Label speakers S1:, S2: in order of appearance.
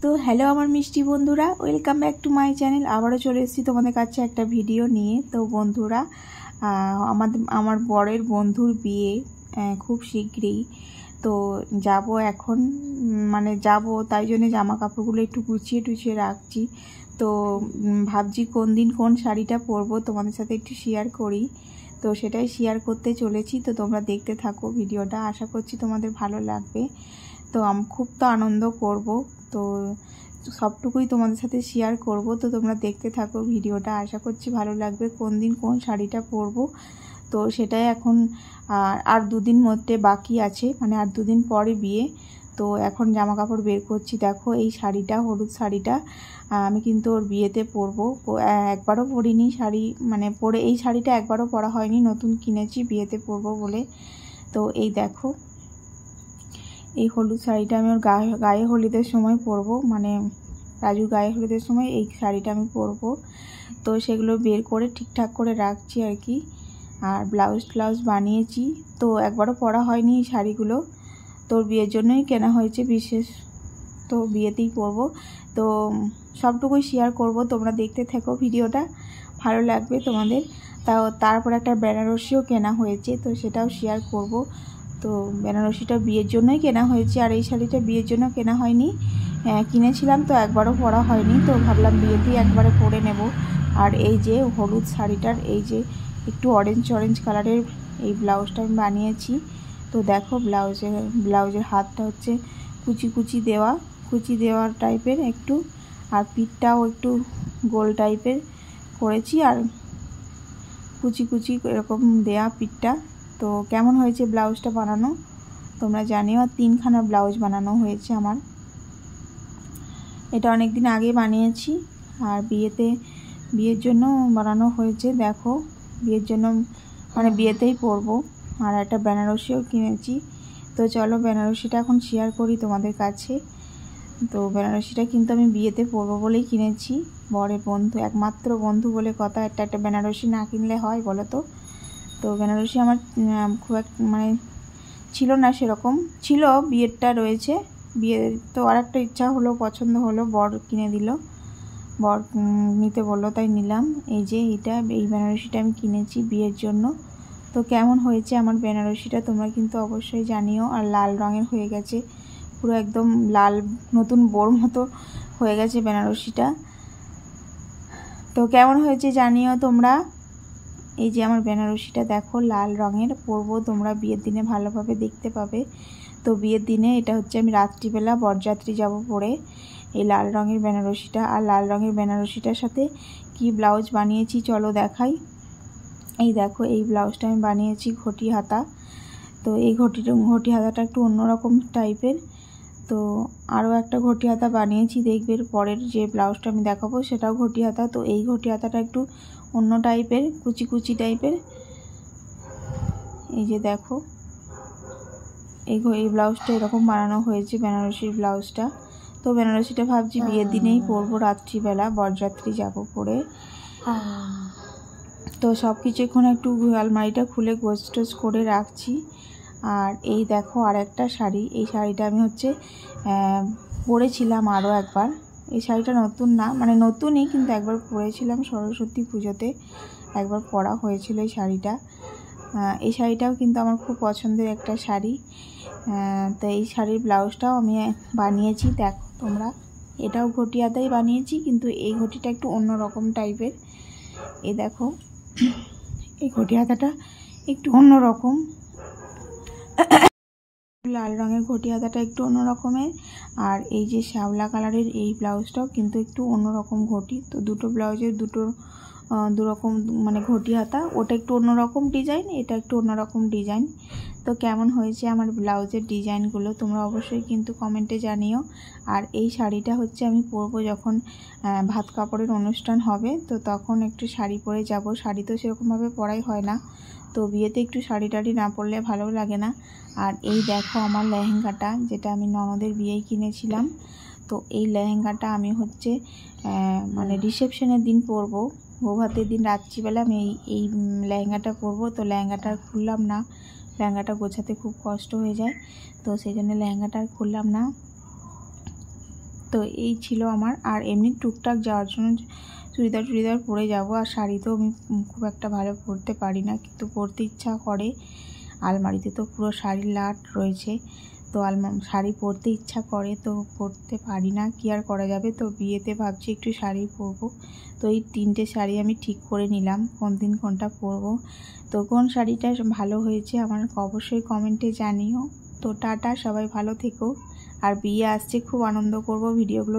S1: তো হ্যালো আমার মিষ্টি বন্ধুরা, welcome back to my channel. আবারও চলে এসেছি তোমাদের কাছে একটা ভিডিও নিয়ে। তো বন্ধুরা, আমার বরের বন্ধুর বিয়ে খুব শীঘ্রই। তো যাব এখন, মানে যাব, তাই জন্য জামা কাপড়গুলো একটু গুছিয়ে টুছিয়ে রাখছি। তো ভাবছি কোন দিন কোন শাড়িটা পরবো তোমাদের সাথে একটু শেয়ার করি। তো সেটাই শেয়ার করতে চলেছি। তো তোমরা দেখতে থাকো ভিডিওটা, আশা করছি তোমাদের ভালো লাগবে। তো খুব তো আনন্দ করব, তো সবটুকুই তোমাদের সাথে শেয়ার করব। তো তোমরা দেখতে থাকো ভিডিওটা, আশা করছি ভালো লাগবে। কোন দিন কোন শাড়িটা পরবো তো সেটাই এখন আর দুদিন মধ্যে বাকি আছে, মানে আর দুদিন পরে বিয়ে। তো এখন জামা কাপড় বের করছি। দেখো এই শাড়িটা, হলুদ শাড়িটা আমি কিন্তু ওর বিয়েতে পরবো। একবারও পরিনি শাড়ি, মানে পরে এই শাড়িটা একবারও পরা হয়নি, নতুন কিনেছি বিয়েতে পরবো বলে। তো এই দেখো এই হলুদ শাড়িটা আমি ওর গায়ে হলুদের সময় পরবো, মানে রাজুর গায়ে হলুদের সময় এই শাড়িটা আমি পরবো। তো সেগুলো বের করে ঠিকঠাক করে রাখছি আর কি। আর ব্লাউজ বানিয়েছি, তো একবারও পরা হয়নি এই শাড়িগুলো। তোর বিয়ের জন্যই কেনা হয়েছে বিশেষ, তো বিয়েতেই পরবো। তো সবটুকুই শেয়ার করব, তোমরা দেখতে থাকো ভিডিওটা, ভালো লাগবে তোমাদের। তারপর একটা বেনারসিও কেনা হয়েছে, তো সেটাও শেয়ার করব। তো বেনারসিটা বিয়ের জন্যই কেনা হয়েছে, আর এই শাড়িটা বিয়ের জন্য কেনা হয়নি, কিনেছিলাম তো একবারও পরা হয়নি, তো ভাবলাম বিয়েতেই একবারে পরে নেব। আর এই যে হলুদ শাড়িটার এই যে একটু অরেঞ্জ কালারের এই ব্লাউজটা আমি বানিয়েছি। তো দেখো ব্লাউজের হাতটা হচ্ছে কুচি দেওয়া টাইপের একটু, আর পিঠটাও একটু গোল টাইপের করেছি, আর কুচি এরকম দেয়া পিঠটা। তো কেমন হয়েছে ব্লাউজটা বানানো তোমরা জানিও। আর 3খানা ব্লাউজ বানানো হয়েছে আমার, এটা অনেক দিন আগে বানিয়েছি। আর বিয়ের জন্য বানানো হয়েছে। দেখো বিয়ের জন্য, মানে বিয়েতেই পরবো। আর একটা বেনারসিও কিনেছি। তো চলো বেনারসিটা এখন শেয়ার করি তোমাদের কাছে। তো বেনারসিটা কিন্তু আমি বিয়েতে পরবো বলেই কিনেছি। বরের বন্ধু, একমাত্র বন্ধু বলে কথা, একটা বেনারসি না কিনলে হয় বলো তো। তো বেনারসি আমার খুব মানে ছিল না, সেরকম ছিল, বিয়েরটা রয়েছে। বিয়ের তো আর একটা ইচ্ছা হলো, পছন্দ হলো, বর কিনে দিল, বর নিতে বললো, তাই নিলাম। এই যে এই বেনারসিটা আমি কিনেছি বিয়ের জন্য। তো কেমন হয়েছে আমার বেনারসিটা তোমরা কিন্তু অবশ্যই জানিও। আর লাল রঙের হয়ে গেছে, পুরো একদম লাল, নতুন বোর মতো হয়ে গেছে বেনারসিটা। তো কেমন হয়েছে জানিও তোমরা। এই যে আমার বেনারসিটা দেখো লাল রঙের, পরবো, তোমরা বিয়ের দিনে ভালোভাবে দেখতে পাবে। তো বিয়ের দিনে এটা হচ্ছে আমি রাত্রিবেলা বরযাত্রী যাব পরে এই লাল রঙের বেনারসিটা। আর লাল রঙের বেনারসিটার সাথে কি ব্লাউজ বানিয়েছি চলো দেখাই। এই দেখো এই ব্লাউজটা আমি বানিয়েছি ঘটি হাতা। তো এই ঘটি হাতাটা একটু অন্যরকম টাইপের। তো আরও একটা ঘটি হাতা বানিয়েছি, দেখবে পরের যে ব্লাউজটা আমি দেখাবো সেটাও ঘটি হাতা। তো এই ঘটি হাতাটা একটু অন্য টাইপের, কুচি টাইপের। এই যে দেখো এই ব্লাউজটা এরকম বানানো হয়েছে বেনারসির ব্লাউজটা। তো বেনারসিটা ভাবছি বিয়ের দিনেই পরবো, রাত্রিবেলা বরযাত্রী যাব পরে। তো সব কিছু এখন একটু আলমারিটা খুলে গোছটোছ করে রাখছি। আর এই দেখো আর একটা শাড়ি, এই শাড়িটা আমি হচ্ছে পরেছিলাম আরও একবার। এই শাড়িটা নতুন না, মানে নতুনই, কিন্তু একবার পরেছিলাম সরস্বতী পুজোতে, একবার পরা হয়েছিল এই শাড়িটা। এই শাড়িটাও কিন্তু আমার খুব পছন্দের একটা শাড়ি। তো এই শাড়ির ব্লাউজটাও আমি বানিয়েছি, দেখো তোমরা, এটাও ঘটি হাতাই বানিয়েছি, কিন্তু এই ঘটিটা একটু অন্যরকম টাইপের। এই দেখো এই ঘটি হাতাটা একটু অন্যরকম, লাল রঙের ঘটি হাতাটা একটু অন্য রকমের। আর এই যে শ্যাওলা কালারের এই ব্লাউজটাও কিন্তু একটু অন্যরকম ঘটি। তো দুটো ব্লাউজের দুরকম মানে ঘটি হাতা, ওটা একটু অন্যরকম ডিজাইন, এটা একটু অন্যরকম ডিজাইন। তো কেমন হয়েছে আমার ব্লাউজের ডিজাইনগুলো তোমরা অবশ্যই কিন্তু কমেন্টে জানিও। আর এই শাড়িটা হচ্ছে আমি পরবো যখন ভাত কাপড়ের অনুষ্ঠান হবে, তো তখন একটু শাড়ি পরে যাব। শাড়ি তো সেরকমভাবে পরাই হয় না, তো বিয়েতে একটু শাড়ি টাড়ি না পরলে ভালো লাগে না। আর এই দেখো আমার লেহেঙ্গাটা, যেটা আমি ননদের বিয়েই কিনেছিলাম। তো এই লেহেঙ্গাটা আমি হচ্ছে মানে রিসেপশনের দিন পরবো, বৌভাতের দিন রাত্রিবেলা আমি এই লেহেঙ্গাটা পরবো। তো লেহেঙ্গাটা আর খুললাম না, লেহেঙ্গাটা গোছাতে খুব কষ্ট হয়ে যায়, তো সেই জন্য লেহেঙ্গাটা আর খুললাম না। তো এই ছিল আমার। আর এমনি টুকটাক যাওয়ার জন্য চুড়িদার পরে যাব। আর শাড়ি তো আমি খুব একটা ভালো পরতে পারি না, কিন্তু পরতে ইচ্ছা করে। আলমারিতে তো পুরো শাড়ির লাট রয়েছে, তো শাড়ি পরতে ইচ্ছা করে, তো পরতে পারি না, কি আর করা যাবে। তো বিয়েতে ভাবছি একটু শাড়ি পরবো। তো এই 3টে শাড়ি আমি ঠিক করে নিলাম কোন দিন কোনটা পরবো। তো কোন শাড়িটা ভালো হয়েছে আমার অবশ্যই কমেন্টে জানিও। তো টাটা, সবাই ভালো থেকো। আর বিয়ে আসছে, খুব আনন্দ করব। ভিডিওগুলো